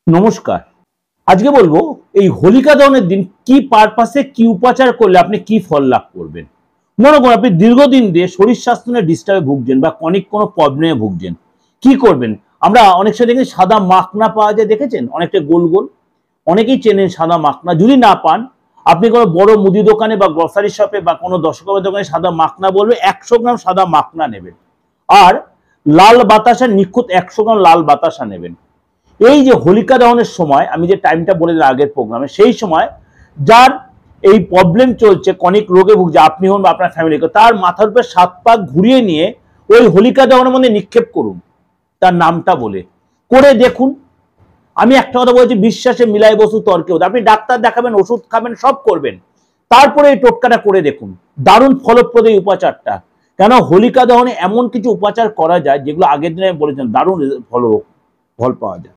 নমস্কার। আজকে বলবো এই হোলিকা দহনের দিন কি পারপাসে কি উপাচার করলে আপনি কি ফল লাভ করবেন। মনে করুন আপনি দীর্ঘদিন দিয়ে শরীর স্বাস্থ্য নিয়ে ডিস্টার্বে ভুগছেন বা কনিক কোনো প্রবলেমে ভুগছেন। কি করবেন? আমরা অনেক সময় দেখি সাদা মাখনা পাওয়া যায়, দেখেছেন? অনেকটা গোল গোল। অনেকেই চেনেন সাদা মাখনা। যদি না পান, আপনি কোনো বড় মুদি দোকানে বা গ্রসারি শপে বা কোনো দশকর্মার দোকানে সাদা মাখনা বলবে 100 গ্রাম সাদা মাখনা নেবেন। আর লাল বাতাসা, নিখুঁত 100 গ্রাম লাল বাতাসা নেবেন। এই যে হোলিকা দহনের সময় আমি যে টাইমটা বলে দিলাম আগের প্রোগ্রামে, সেই সময় যার এই প্রবলেম চলছে, কনিক রোগে ভুগছে, আপনি হন বা আপনার ফ্যামিলি, তার মাথার উপরে 7 পাক ঘুরিয়ে নিয়ে ওই হোলিকা দহনের মধ্যে নিক্ষেপ করুন, তার নামটা বলে। করে দেখুন। আমি একটা কথা বলছি, বিশ্বাসে মিলাই বসু তর্কে হতো। আপনি ডাক্তার দেখাবেন, ওষুধ খাবেন, সব করবেন, তারপরে এই টোটকাটা করে দেখুন। দারুণ ফলপ্রদ এই উপাচারটা। কেন হোলিকা দহনে এমন কিছু উপাচার করা যায় যেগুলো আগের দিনে বলেছেন, দারুণ ফল পাওয়া যায়।